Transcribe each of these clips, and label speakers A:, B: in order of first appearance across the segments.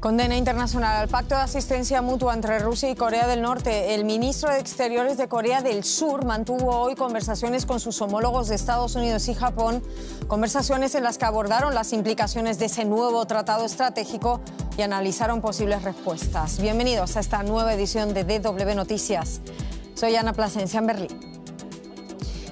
A: Condena internacional al pacto de asistencia mutua entre Rusia y Corea del Norte. El ministro de Exteriores de Corea del Sur mantuvo hoy conversaciones con sus homólogos de Estados Unidos y Japón, conversaciones en las que abordaron las implicaciones de ese nuevo tratado estratégico y analizaron posibles respuestas. Bienvenidos a esta nueva edición de DW Noticias. Soy Ana Plasencia en Berlín.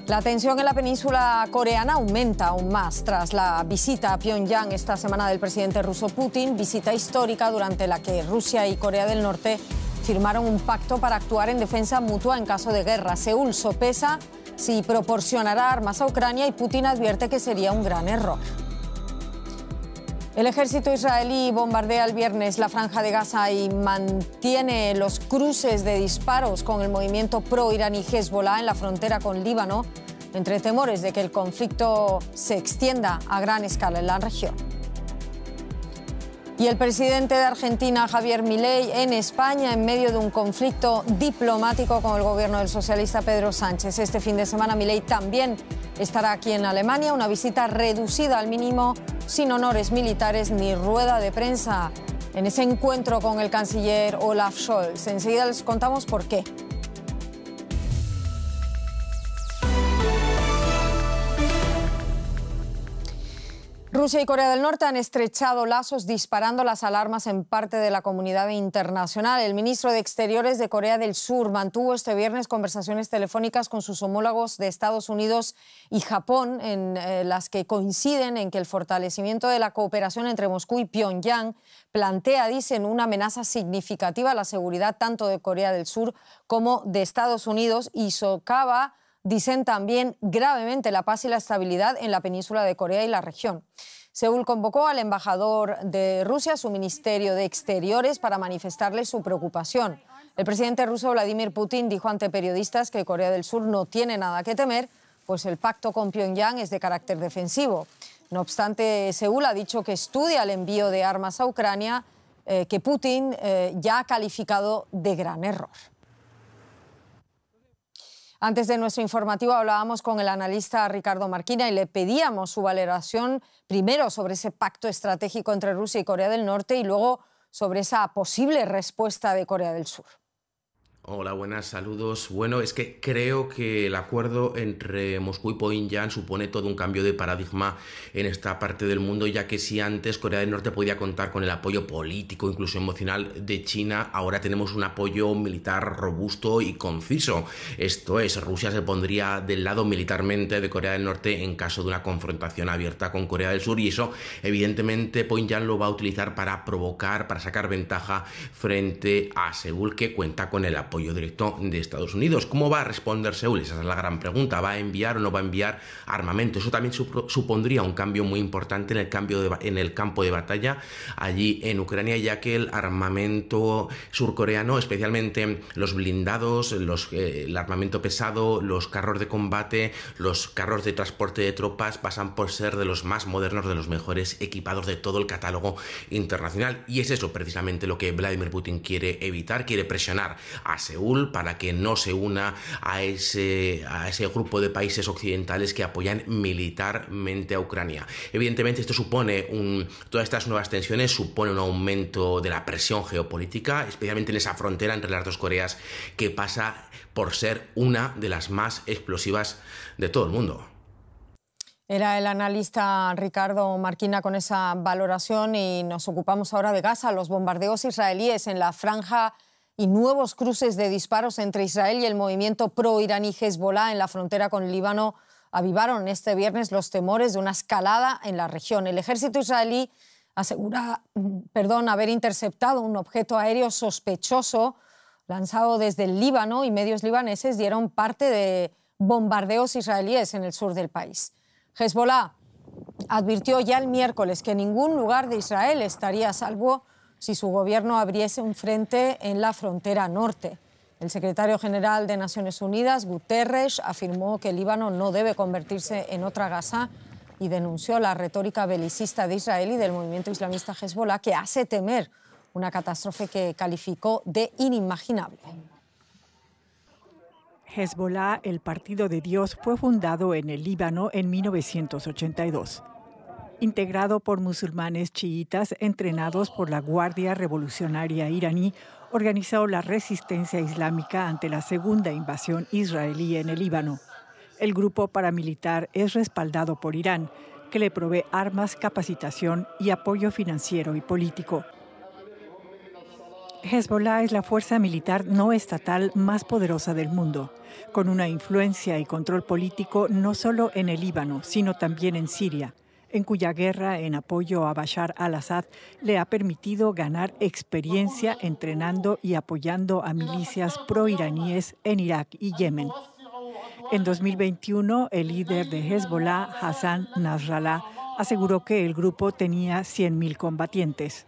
A: La tensión en la península coreana aumenta aún más tras la visita a Pyongyang esta semana del presidente ruso Putin, visita histórica durante la que Rusia y Corea del Norte firmaron un pacto para actuar en defensa mutua en caso de guerra. Seúl sopesa si proporcionará armas a Ucrania y Putin advierte que sería un gran error. El ejército israelí bombardea el viernes la franja de Gaza y mantiene los cruces de disparos con el movimiento pro-iraní Hezbollah en la frontera con Líbano, entre temores de que el conflicto se extienda a gran escala en la región. Y el presidente de Argentina, Javier Milei, en España en medio de un conflicto diplomático con el gobierno del socialista Pedro Sánchez. Este fin de semana Milei también estará aquí en Alemania, una visita reducida al mínimo, sin honores militares ni rueda de prensa en ese encuentro con el canciller Olaf Scholz. Enseguida les contamos por qué. Rusia y Corea del Norte han estrechado lazos disparando las alarmas en parte de la comunidad internacional. El ministro de Exteriores de Corea del Sur mantuvo este viernes conversaciones telefónicas con sus homólogos de Estados Unidos y Japón, en las que coinciden en que el fortalecimiento de la cooperación entre Moscú y Pyongyang plantea, dicen, una amenaza significativa a la seguridad tanto de Corea del Sur como de Estados Unidos y socava, dicen también, gravemente la paz y la estabilidad en la península de Corea y la región. Seúl convocó al embajador de Rusia a su Ministerio de Exteriores para manifestarle su preocupación. El presidente ruso Vladimir Putin dijo ante periodistas que Corea del Sur no tiene nada que temer, pues el pacto con Pyongyang es de carácter defensivo. No obstante, Seúl ha dicho que estudia el envío de armas a Ucrania, que Putin ya ha calificado de gran error. Antes de nuestro informativo hablábamos con el analista Ricardo Marquina y le pedíamos su valoración primero sobre ese pacto estratégico entre Rusia y Corea del Norte y luego sobre esa posible respuesta de Corea del Sur.
B: Hola, buenas, saludos. Bueno, es que creo que el acuerdo entre Moscú y Pyongyang supone todo un cambio de paradigma en esta parte del mundo, ya que si antes Corea del Norte podía contar con el apoyo político, incluso emocional de China, ahora tenemos un apoyo militar robusto y conciso. Esto es, Rusia se pondría del lado militarmente de Corea del Norte en caso de una confrontación abierta con Corea del Sur y eso, evidentemente, Pyongyang lo va a utilizar para provocar, para sacar ventaja frente a Seúl, que cuenta con el apoyo directo de Estados Unidos. ¿Cómo va a responder Seúl? Esa es la gran pregunta. ¿Va a enviar o no va a enviar armamento? Eso también supondría un cambio muy importante en el campo de batalla allí en Ucrania, ya que el armamento surcoreano, especialmente los blindados, el armamento pesado, los carros de combate, los carros de transporte de tropas, pasan por ser de los más modernos, de los mejores equipados de todo el catálogo internacional. Y es eso precisamente lo que Vladimir Putin quiere evitar, quiere presionar a Seúl para que no se una a ese grupo de países occidentales que apoyan militarmente a Ucrania. Evidentemente esto supone, todas estas nuevas tensiones supone un aumento de la presión geopolítica, especialmente en esa frontera entre las dos Coreas que pasa por ser una de las más explosivas de todo el mundo.
A: Era el analista Ricardo Marquina con esa valoración y nos ocupamos ahora de Gaza. Los bombardeos israelíes en la franja y nuevos cruces de disparos entre Israel y el movimiento pro-iraní Hezbollah en la frontera con Líbano avivaron este viernes los temores de una escalada en la región. El ejército israelí asegura haber interceptado un objeto aéreo sospechoso lanzado desde el Líbano y medios libaneses dieron parte de bombardeos israelíes en el sur del país. Hezbollah advirtió ya el miércoles que ningún lugar de Israel estaría a salvo si su gobierno abriese un frente en la frontera norte. El secretario general de Naciones Unidas, Guterres, afirmó que el Líbano no debe convertirse en otra Gaza y denunció la retórica belicista de Israel y del movimiento islamista Hezbollah, que hace temer una catástrofe que calificó de inimaginable.
C: Hezbollah, el Partido de Dios, fue fundado en el Líbano en 1982. integrado por musulmanes chiitas entrenados por la Guardia Revolucionaria iraní, organizó la resistencia islámica ante la segunda invasión israelí en el Líbano. El grupo paramilitar es respaldado por Irán, que le provee armas, capacitación y apoyo financiero y político. Hezbollah es la fuerza militar no estatal más poderosa del mundo, con una influencia y control político no solo en el Líbano, sino también en Siria, en cuya guerra en apoyo a Bashar al-Assad le ha permitido ganar experiencia entrenando y apoyando a milicias proiraníes en Irak y Yemen. En 2021, el líder de Hezbollah, Hassan Nasrallah, aseguró que el grupo tenía 100.000 combatientes.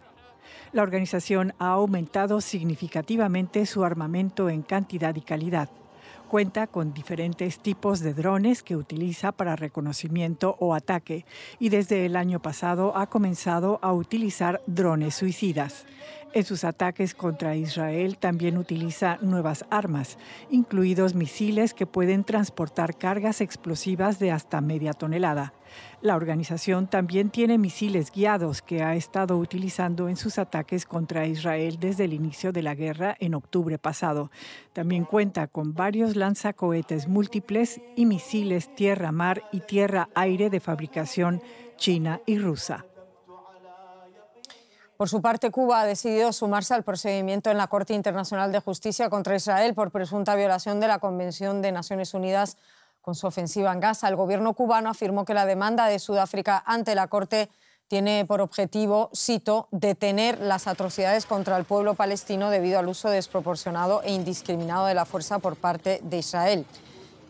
C: La organización ha aumentado significativamente su armamento en cantidad y calidad. Cuenta con diferentes tipos de drones que utiliza para reconocimiento o ataque y desde el año pasado ha comenzado a utilizar drones suicidas. En sus ataques contra Israel también utiliza nuevas armas, incluidos misiles que pueden transportar cargas explosivas de hasta media tonelada. La organización también tiene misiles guiados que ha estado utilizando en sus ataques contra Israel desde el inicio de la guerra en octubre pasado. También cuenta con varios lanzacohetes múltiples y misiles tierra-mar y tierra-aire de fabricación china y rusa.
A: Por su parte, Cuba ha decidido sumarse al procedimiento en la Corte Internacional de Justicia contra Israel por presunta violación de la Convención de Naciones Unidas con su ofensiva en Gaza. El gobierno cubano afirmó que la demanda de Sudáfrica ante la Corte tiene por objetivo, cito, detener las atrocidades contra el pueblo palestino debido al uso desproporcionado e indiscriminado de la fuerza por parte de Israel.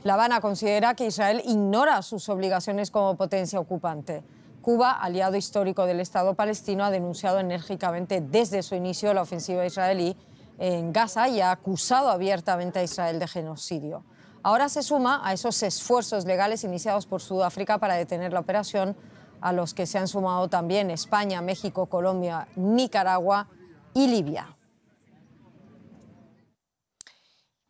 A: La Habana considera que Israel ignora sus obligaciones como potencia ocupante. Cuba, aliado histórico del Estado palestino, ha denunciado enérgicamente desde su inicio la ofensiva israelí en Gaza y ha acusado abiertamente a Israel de genocidio. Ahora se suma a esos esfuerzos legales iniciados por Sudáfrica para detener la operación, a los que se han sumado también España, México, Colombia, Nicaragua y Libia.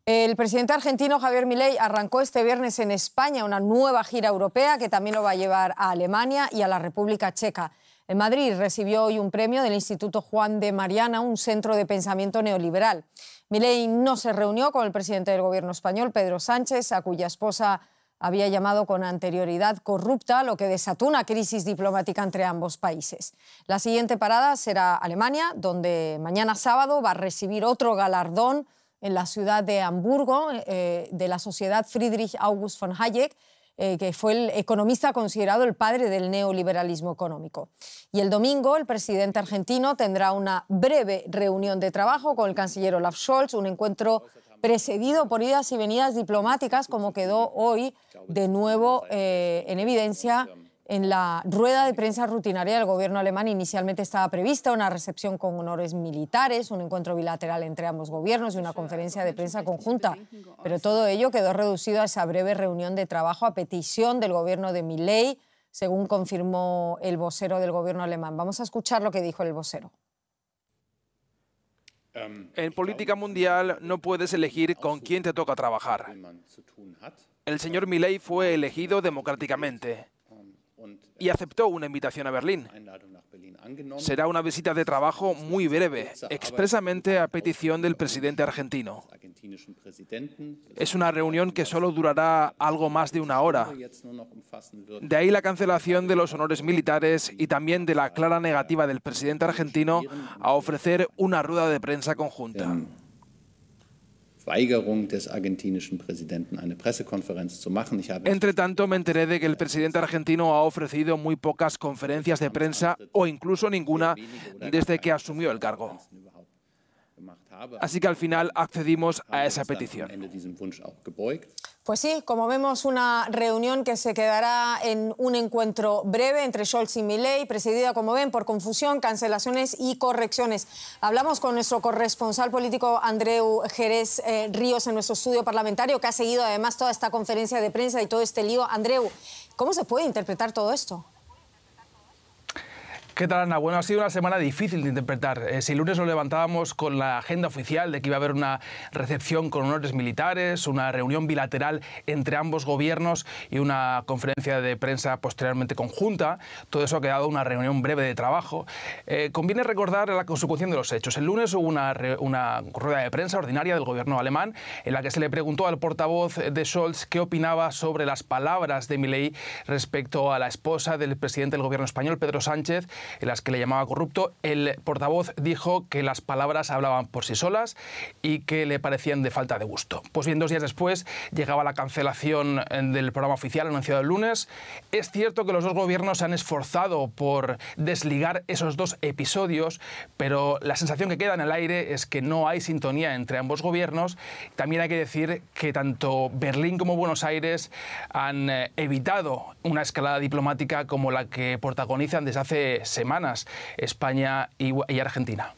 A: El presidente argentino Javier Milei arrancó este viernes en España una nueva gira europea que también lo va a llevar a Alemania y a la República Checa. En Madrid recibió hoy un premio del Instituto Juan de Mariana, un centro de pensamiento neoliberal. Milei no se reunió con el presidente del gobierno español, Pedro Sánchez, a cuya esposa había llamado con anterioridad corrupta, lo que desató una crisis diplomática entre ambos países. La siguiente parada será Alemania, donde mañana sábado va a recibir otro galardón en la ciudad de Hamburgo, de la Sociedad Friedrich August von Hayek, que fue el economista considerado el padre del neoliberalismo económico. Y el domingo el presidente argentino tendrá una breve reunión de trabajo con el canciller Olaf Scholz, un encuentro precedido por idas y venidas diplomáticas, como quedó hoy de nuevo en evidencia en la rueda de prensa rutinaria del gobierno alemán. Inicialmente estaba prevista una recepción con honores militares, un encuentro bilateral entre ambos gobiernos y una conferencia de prensa conjunta. Pero todo ello quedó reducido a esa breve reunión de trabajo a petición del gobierno de Milei, según confirmó el vocero del gobierno alemán. Vamos a escuchar lo que dijo el vocero.
D: En política mundial no puedes elegir con quién te toca trabajar. El señor Milei fue elegido democráticamente y aceptó una invitación a Berlín. Será una visita de trabajo muy breve, expresamente a petición del presidente argentino. Es una reunión que solo durará algo más de una hora. De ahí la cancelación de los honores militares y también de la clara negativa del presidente argentino a ofrecer una rueda de prensa conjunta. Entre tanto, me enteré de que el presidente argentino ha ofrecido muy pocas conferencias de prensa o incluso ninguna desde que asumió el cargo. Así que al final accedimos a esa petición.
A: Pues sí, como vemos, una reunión que se quedará en un encuentro breve entre Scholz y Milei, presidida, como ven, por confusión, cancelaciones y correcciones. Hablamos con nuestro corresponsal político Andreu Jerez Ríos en nuestro estudio parlamentario, que ha seguido además toda esta conferencia de prensa y todo este lío. Andreu, ¿cómo se puede interpretar todo esto?
D: ¿Qué tal, Ana? Bueno, ha sido una semana difícil de interpretar. Si el lunes nos levantábamos con la agenda oficial de que iba a haber una recepción con honores militares, una reunión bilateral entre ambos gobiernos y una conferencia de prensa posteriormente conjunta, todo eso ha quedado una reunión breve de trabajo. Conviene recordar la consecución de los hechos. El lunes hubo una rueda de prensa ordinaria del gobierno alemán en la que se le preguntó al portavoz de Scholz qué opinaba sobre las palabras de Milei respecto a la esposa del presidente del gobierno español, Pedro Sánchez, en las que le llamaba corrupto. El portavoz dijo que las palabras hablaban por sí solas y que le parecían de falta de gusto. Pues bien, 2 días después llegaba la cancelación del programa oficial anunciado el lunes. Es cierto que los dos gobiernos se han esforzado por desligar esos 2 episodios, pero la sensación que queda en el aire es que no hay sintonía entre ambos gobiernos. También hay que decir que tanto Berlín como Buenos Aires han evitado una escalada diplomática como la que protagonizan desde hace semanas España y Argentina.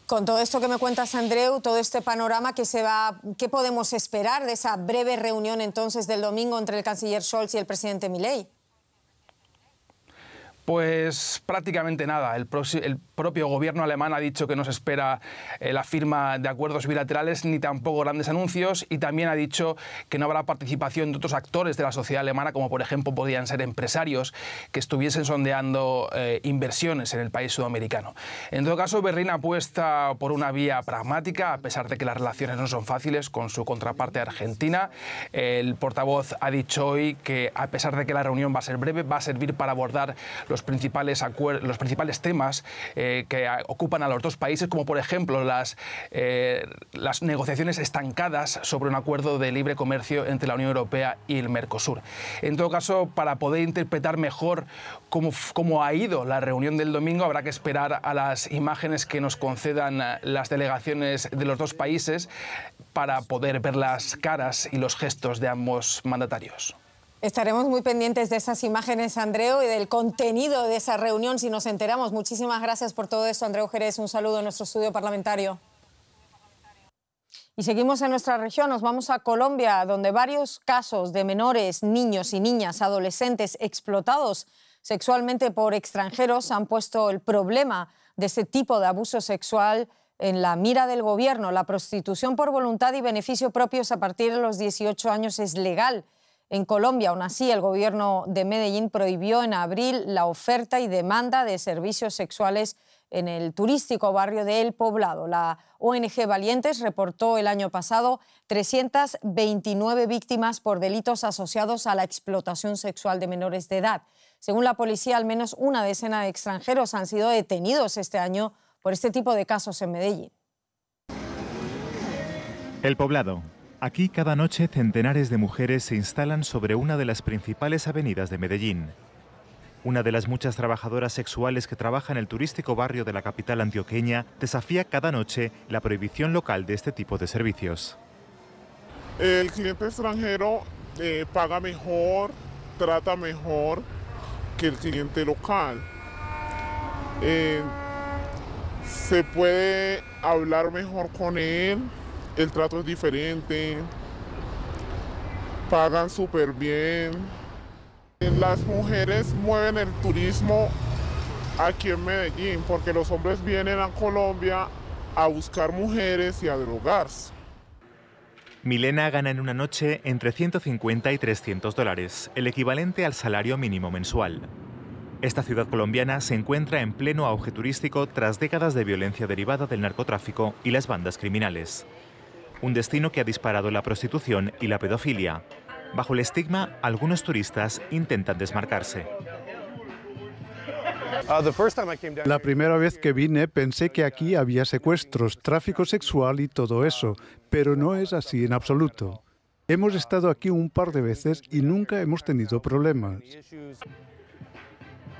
A: Con todo esto que me cuentas, Andreu, todo este panorama, ¿qué podemos esperar de esa breve reunión entonces del domingo entre el canciller Scholz y el presidente Milei?
D: Pues prácticamente nada. El propio gobierno alemán ha dicho que no se espera la firma de acuerdos bilaterales ni tampoco grandes anuncios, y también ha dicho que no habrá participación de otros actores de la sociedad alemana, como por ejemplo podrían ser empresarios que estuviesen sondeando inversiones en el país sudamericano. En todo caso, Berlín apuesta por una vía pragmática, a pesar de que las relaciones no son fáciles con su contraparte argentina. El portavoz ha dicho hoy que, a pesar de que la reunión va a ser breve, va a servir para abordar los principales temas que ocupan a los dos países, como por ejemplo las negociaciones estancadas sobre un acuerdo de libre comercio entre la Unión Europea y el Mercosur. En todo caso, para poder interpretar mejor cómo ha ido la reunión del domingo, habrá que esperar a las imágenes que nos concedan las delegaciones de los dos países para poder ver las caras y los gestos de ambos mandatarios.
A: Estaremos muy pendientes de esas imágenes, Andreu, y del contenido de esa reunión si nos enteramos. Muchísimas gracias por todo esto, Andreu Jerez. Un saludo en nuestro estudio parlamentario. Y seguimos en nuestra región, nos vamos a Colombia, donde varios casos de menores, niños y niñas, adolescentes explotados sexualmente por extranjeros han puesto el problema de este tipo de abuso sexual en la mira del gobierno. La prostitución por voluntad y beneficio propios a partir de los 18 años es legal en Colombia. Aún así, el gobierno de Medellín prohibió en abril la oferta y demanda de servicios sexuales en el turístico barrio de El Poblado. La ONG Valientes reportó el año pasado 329 víctimas por delitos asociados a la explotación sexual de menores de edad. Según la policía, al menos una decena de extranjeros han sido detenidos este año por este tipo de casos en Medellín.
E: El Poblado. Aquí cada noche centenares de mujeres se instalan sobre una de las principales avenidas de Medellín. Una de las muchas trabajadoras sexuales que trabaja en el turístico barrio de la capital antioqueña desafía cada noche la prohibición local de este tipo de servicios.
F: El cliente extranjero paga mejor, trata mejor que el cliente local. Se puede hablar mejor con él. El trato es diferente, pagan súper bien. Las mujeres mueven el turismo aquí en Medellín porque los hombres vienen a Colombia a buscar mujeres y a drogarse.
E: Milena gana en una noche entre 150 y 300 dólares, el equivalente al salario mínimo mensual. Esta ciudad colombiana se encuentra en pleno auge turístico tras décadas de violencia derivada del narcotráfico y las bandas criminales. Un destino que ha disparado la prostitución y la pedofilia. Bajo el estigma, algunos turistas intentan desmarcarse.
G: La primera vez que vine pensé que aquí había secuestros, tráfico sexual y todo eso, pero no es así en absoluto. Hemos estado aquí un par de veces y nunca hemos tenido problemas.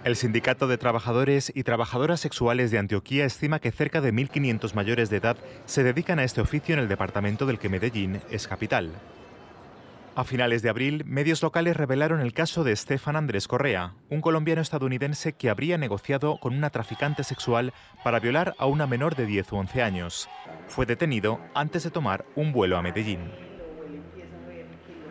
E: El Sindicato de Trabajadores y Trabajadoras Sexuales de Antioquia estima que cerca de 1.500 mayores de edad se dedican a este oficio en el departamento del que Medellín es capital. A finales de abril, medios locales revelaron el caso de Estefan Andrés Correa, un colombiano estadounidense que habría negociado con una traficante sexual para violar a una menor de 10 u 11 años. Fue detenido antes de tomar un vuelo a Medellín.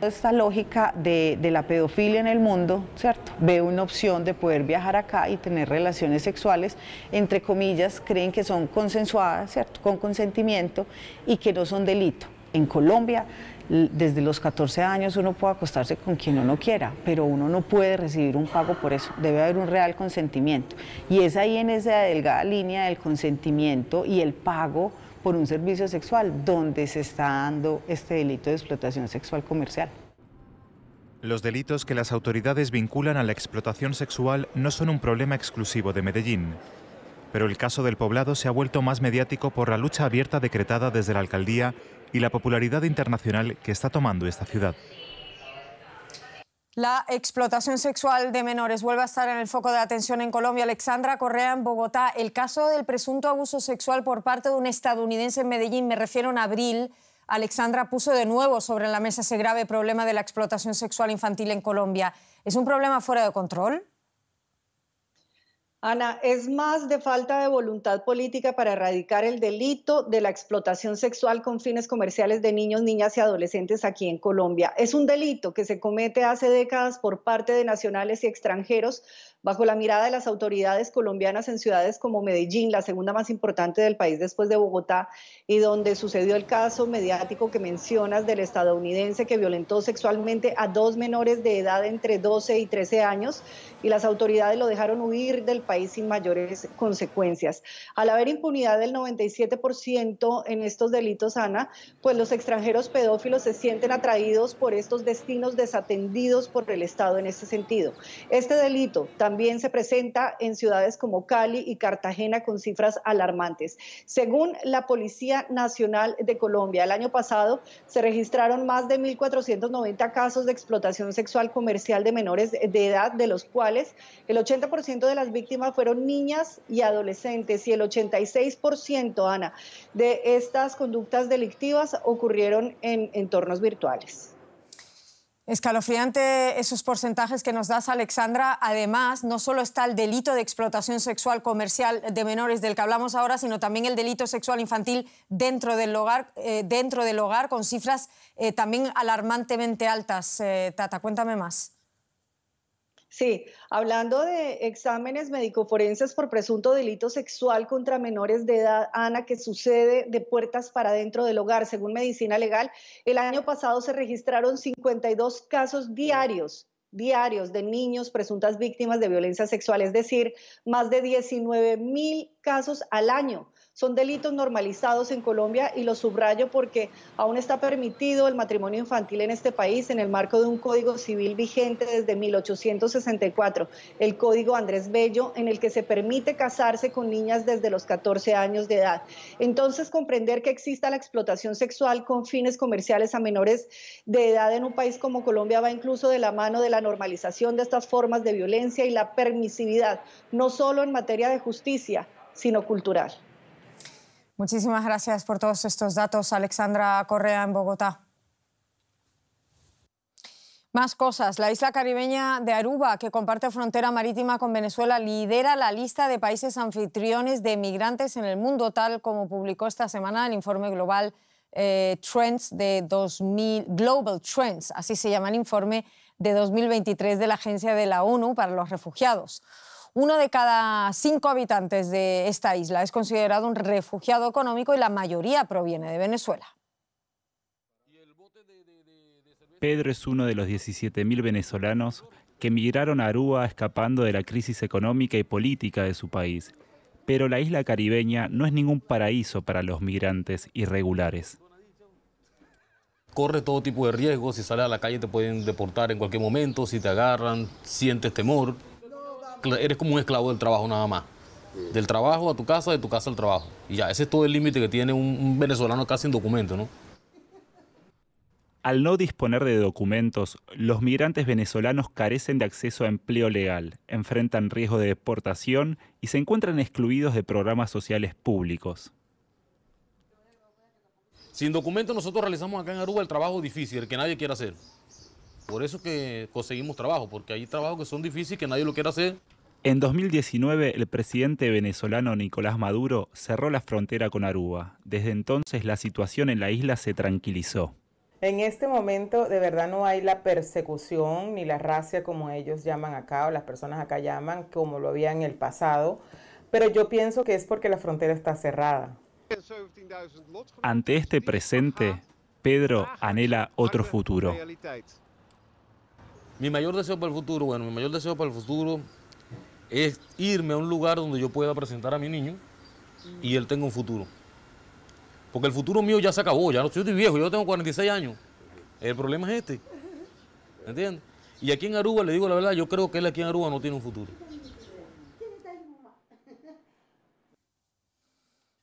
H: Esta lógica de la pedofilia en el mundo, ¿cierto? Ve una opción de poder viajar acá y tener relaciones sexuales, entre comillas, creen que son consensuadas, ¿cierto? Con consentimiento y que no son delito. En Colombia, desde los 14 años uno puede acostarse con quien uno quiera, pero uno no puede recibir un pago por eso, debe haber un real consentimiento. Y es ahí en esa delgada línea del consentimiento y el pago por un servicio sexual, donde se está dando este delito de explotación sexual comercial.
E: Los delitos que las autoridades vinculan a la explotación sexual no son un problema exclusivo de Medellín, pero el caso del Poblado se ha vuelto más mediático por la lucha abierta decretada desde la alcaldía y la popularidad internacional que está tomando esta ciudad.
A: La explotación sexual de menores vuelve a estar en el foco de atención en Colombia. Alexandra Correa, en Bogotá. El caso del presunto abuso sexual por parte de un estadounidense en Medellín, me refiero en abril, Alexandra, puso de nuevo sobre la mesa ese grave problema de la explotación sexual infantil en Colombia. ¿Es un problema fuera de control?
I: Ana, es más de falta de voluntad política para erradicar el delito de la explotación sexual con fines comerciales de niños, niñas y adolescentes aquí en Colombia. Es un delito que se comete hace décadas por parte de nacionales y extranjeros bajo la mirada de las autoridades colombianas en ciudades como Medellín, la segunda más importante del país después de Bogotá, y donde sucedió el caso mediático que mencionas del estadounidense que violentó sexualmente a 2 menores de edad entre 12 y 13 años, y las autoridades lo dejaron huir del país sin mayores consecuencias. Al haber impunidad del 97% en estos delitos, Ana, pues los extranjeros pedófilos se sienten atraídos por estos destinos desatendidos por el Estado en este sentido. Este delito también se presenta en ciudades como Cali y Cartagena con cifras alarmantes. Según la Policía Nacional de Colombia, el año pasado se registraron más de 1.490 casos de explotación sexual comercial de menores de edad, de los cuales el 80% de las víctimas fueron niñas y adolescentes, y el 86%, Ana, de estas conductas delictivas ocurrieron en entornos virtuales.
A: Escalofriante esos porcentajes que nos das, Alexandra. Además, no solo está el delito de explotación sexual comercial de menores del que hablamos ahora, sino también el delito sexual infantil dentro del hogar con cifras también alarmantemente altas. Tata, cuéntame más.
I: Sí, hablando de exámenes médico-forenses por presunto delito sexual contra menores de edad, Ana, que sucede de puertas para dentro del hogar. Según Medicina Legal, el año pasado se registraron 52 casos diarios de niños presuntas víctimas de violencia sexual, es decir, más de 19.000 casos al año. Son delitos normalizados en Colombia, y lo subrayo porque aún está permitido el matrimonio infantil en este país en el marco de un código civil vigente desde 1864, el Código Andrés Bello, en el que se permite casarse con niñas desde los 14 años de edad. Entonces, comprender que exista la explotación sexual con fines comerciales a menores de edad en un país como Colombia va incluso de la mano de la normalización de estas formas de violencia y la permisividad, no solo en materia de justicia, sino cultural.
A: Muchísimas gracias por todos estos datos, Alexandra Correa, en Bogotá. Más cosas. La isla caribeña de Aruba, que comparte frontera marítima con Venezuela, lidera la lista de países anfitriones de migrantes en el mundo, tal como publicó esta semana el informe global Trends de Global Trends, así se llama el informe de 2023 de la Agencia de la ONU para los Refugiados. 1 de cada 5 habitantes de esta isla es considerado un refugiado económico y la mayoría proviene de Venezuela.
J: Pedro es uno de los 17.000 venezolanos que emigraron a Aruba escapando de la crisis económica y política de su país. Pero la isla caribeña no es ningún paraíso para los migrantes irregulares.
K: Corre todo tipo de riesgos, si sales a la calle te pueden deportar en cualquier momento, si te agarran, sientes temor. Eres como un esclavo del trabajo nada más. Del trabajo a tu casa, de tu casa al trabajo. Y ya, ese es todo el límite que tiene un venezolano casi sin documento, ¿no?
J: Al no disponer de documentos, los migrantes venezolanos carecen de acceso a empleo legal, enfrentan riesgo de deportación y se encuentran excluidos de programas sociales públicos.
K: Sin documentos nosotros realizamos acá en Aruba el trabajo difícil, el que nadie quiere hacer. Por eso que conseguimos trabajo, porque hay trabajos que son difíciles que nadie lo quiere hacer.
J: En 2019, el presidente venezolano Nicolás Maduro cerró la frontera con Aruba. Desde entonces, la situación en la isla se tranquilizó.
L: En este momento de verdad no hay la persecución ni la racia como ellos llaman acá o las personas acá llaman, como lo había en el pasado, pero yo pienso que es porque la frontera está cerrada.
J: Ante este presente, Pedro anhela otro futuro.
K: Mi mayor deseo para el futuro, bueno, mi mayor deseo para el futuro es irme a un lugar donde yo pueda presentar a mi niño y él tenga un futuro. Porque el futuro mío ya se acabó, ya no estoy viejo, yo tengo 46 años. El problema es este, ¿entiendes? Y aquí en Aruba, le digo la verdad, yo creo que él aquí en Aruba no tiene un futuro.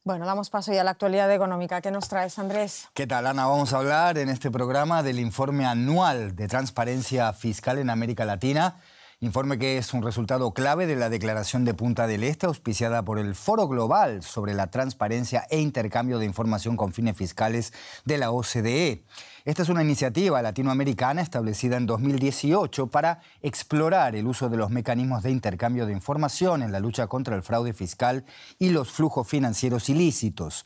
A: Bueno, damos paso ya a la actualidad económica. ¿Qué nos traes, Andrés?
M: ¿Qué tal, Ana? Vamos a hablar en este programa del informe anual de transparencia fiscal en América Latina. Informe que es un resultado clave de la Declaración de Punta del Este, auspiciada por el Foro Global sobre la Transparencia e Intercambio de Información con Fines Fiscales de la OCDE. Esta es una iniciativa latinoamericana establecida en 2018 para explorar el uso de los mecanismos de intercambio de información en la lucha contra el fraude fiscal y los flujos financieros ilícitos.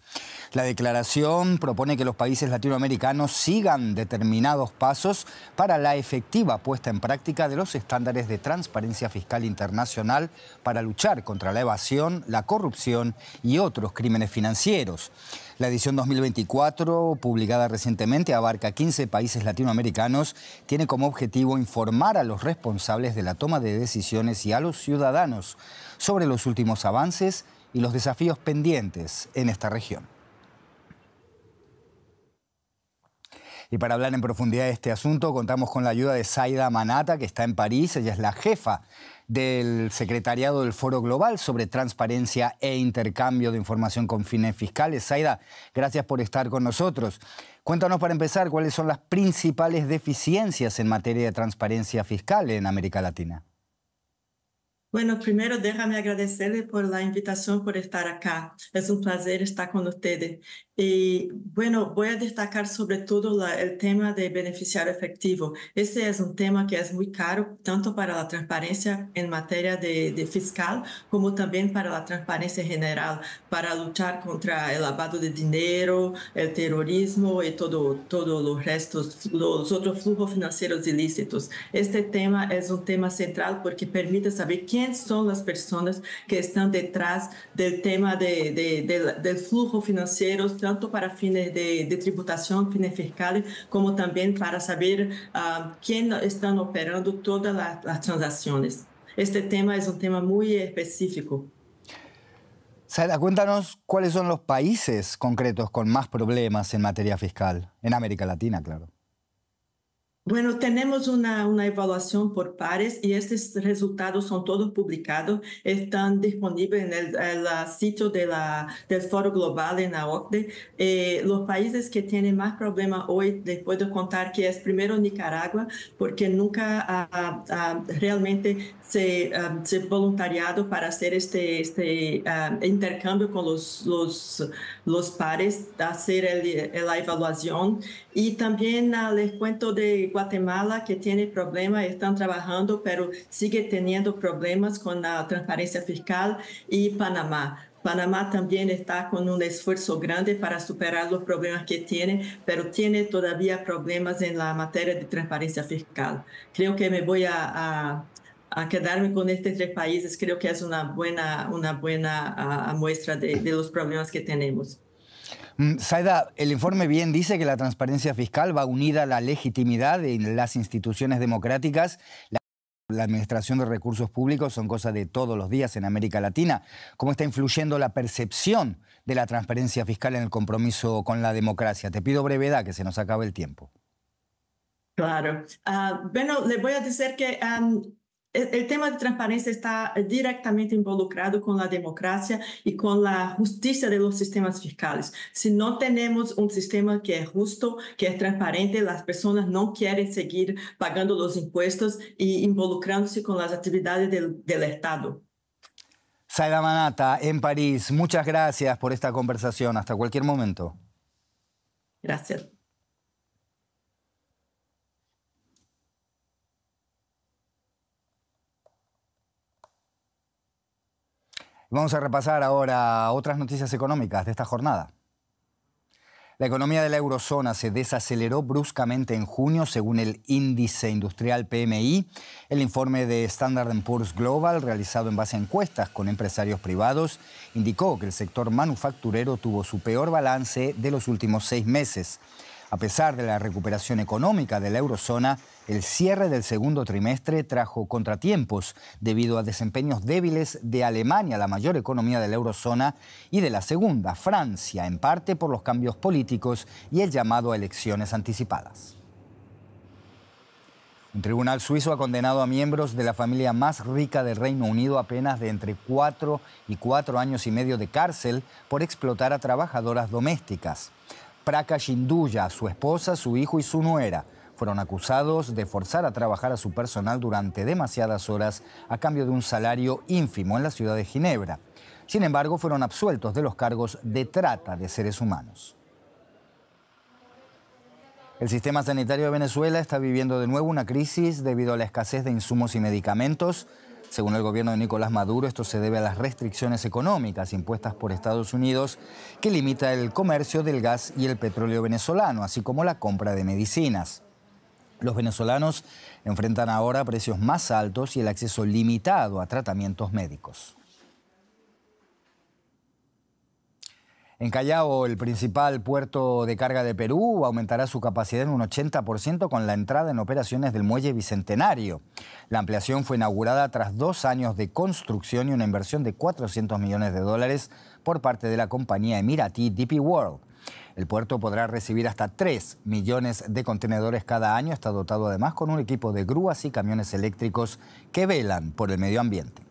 M: La declaración propone que los países latinoamericanos sigan determinados pasos para la efectiva puesta en práctica de los estándares de transparencia fiscal internacional para luchar contra la evasión, la corrupción y otros crímenes financieros. La edición 2024, publicada recientemente, abarca 15 países latinoamericanos, tiene como objetivo informar a los responsables de la toma de decisiones y a los ciudadanos sobre los últimos avances y los desafíos pendientes en esta región. Y para hablar en profundidad de este asunto, contamos con la ayuda de Zaida Manata, que está en París. Ella es la jefa del secretariado del Foro Global sobre Transparencia e Intercambio de Información con Fines Fiscales. Zaida, gracias por estar con nosotros. Cuéntanos para empezar cuáles son las principales deficiencias en materia de transparencia fiscal en América Latina.
N: Bueno, primero déjame agradecerle por la invitación, por estar acá. Es un placer estar con ustedes. Y bueno, voy a destacar sobre todo el tema de beneficiario efectivo. Ese es un tema que es muy caro, tanto para la transparencia en materia de fiscal, como también para la transparencia general, para luchar contra el lavado de dinero, el terrorismo y todos los restos, los otros flujos financieros ilícitos. Este tema es un tema central porque permite saber quién son las personas que están detrás del tema del flujo financiero, tanto para fines de tributación, fines fiscales, como también para saber quién están operando todas las transacciones. Este tema es un tema muy específico.
M: Zaida, cuéntanos cuáles son los países concretos con más problemas en materia fiscal, en América Latina, claro.
N: Bueno, tenemos una evaluación por pares y estos resultados son todos publicados, están disponibles en el sitio del Foro Global en la OCDE. Los países que tienen más problemas hoy, les puedo contar que es primero Nicaragua, porque nunca realmente se voluntariado para hacer este intercambio con los pares, hacer la evaluación. Y también les cuento de Guatemala, que tiene problemas, están trabajando, pero sigue teniendo problemas con la transparencia fiscal, y Panamá. Panamá también está con un esfuerzo grande para superar los problemas que tiene, pero tiene todavía problemas en la materia de transparencia fiscal. Creo que me voy a quedarme con estos tres países. Creo que es una buena muestra de los problemas que tenemos.
M: Zaida, el informe bien dice que la transparencia fiscal va unida a la legitimidad de las instituciones democráticas. La administración de recursos públicos son cosas de todos los días en América Latina. ¿Cómo está influyendo la percepción de la transparencia fiscal en el compromiso con la democracia? Te pido brevedad, que se nos acabe el tiempo.
N: Claro. Bueno, le voy a decir que el tema de transparencia está directamente involucrado con la democracia y con la justicia de los sistemas fiscales. Si no tenemos un sistema que es justo, que es transparente, las personas no quieren seguir pagando los impuestos y involucrándose con las actividades del Estado.
M: Zaida Manata, en París, muchas gracias por esta conversación. Hasta cualquier momento.
N: Gracias.
M: Vamos a repasar ahora otras noticias económicas de esta jornada. La economía de la eurozona se desaceleró bruscamente en junio, según el índice industrial PMI. El informe de Standard & Poor's Global, realizado en base a encuestas con empresarios privados, indicó que el sector manufacturero tuvo su peor balance de los últimos 6 meses. A pesar de la recuperación económica de la eurozona, el cierre del segundo trimestre trajo contratiempos debido a desempeños débiles de Alemania, la mayor economía de la eurozona, y de la segunda, Francia, en parte por los cambios políticos y el llamado a elecciones anticipadas. Un tribunal suizo ha condenado a miembros de la familia más rica del Reino Unido a penas de entre 4 y 4 años y medio de cárcel por explotar a trabajadoras domésticas. Prakash Induja, su esposa, su hijo y su nuera fueron acusados de forzar a trabajar a su personal durante demasiadas horas a cambio de un salario ínfimo en la ciudad de Ginebra. Sin embargo, fueron absueltos de los cargos de trata de seres humanos. El sistema sanitario de Venezuela está viviendo de nuevo una crisis debido a la escasez de insumos y medicamentos. Según el gobierno de Nicolás Maduro, esto se debe a las restricciones económicas impuestas por Estados Unidos, que limita el comercio del gas y el petróleo venezolano, así como la compra de medicinas. Los venezolanos enfrentan ahora precios más altos y el acceso limitado a tratamientos médicos. En Callao, el principal puerto de carga de Perú, aumentará su capacidad en un 80% con la entrada en operaciones del muelle Bicentenario. La ampliación fue inaugurada tras 2 años de construcción y una inversión de $400 millones por parte de la compañía emiratí DP World. El puerto podrá recibir hasta 3 millones de contenedores cada año. Está dotado además con un equipo de grúas y camiones eléctricos que velan por el medio ambiente.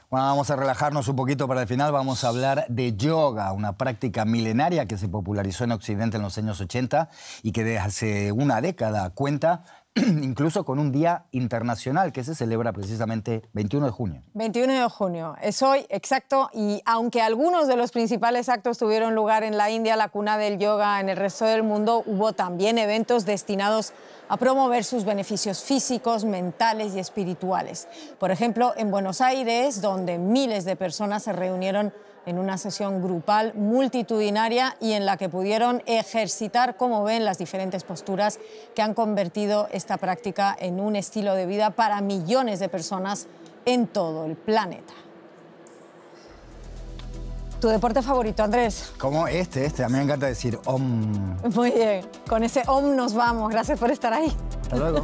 M: Bueno, vamos a relajarnos un poquito para el final. Vamos a hablar de yoga, una práctica milenaria que se popularizó en Occidente en los años 80 y que desde hace una década cuenta incluso con un día internacional que se celebra precisamente 21 de junio.
A: 21 de junio, es hoy, exacto, y aunque algunos de los principales actos tuvieron lugar en la India, la cuna del yoga, en el resto del mundo hubo también eventos destinados a promover sus beneficios físicos, mentales y espirituales. Por ejemplo, en Buenos Aires, donde miles de personas se reunieron en una sesión grupal multitudinaria y en la que pudieron ejercitar, como ven, las diferentes posturas que han convertido esta práctica en un estilo de vida para millones de personas en todo el planeta. ¿Tu deporte favorito, Andrés?
M: Como este, a mí me encanta decir OM.
A: Muy bien, con ese OM nos vamos. Gracias por estar ahí.
M: Hasta luego.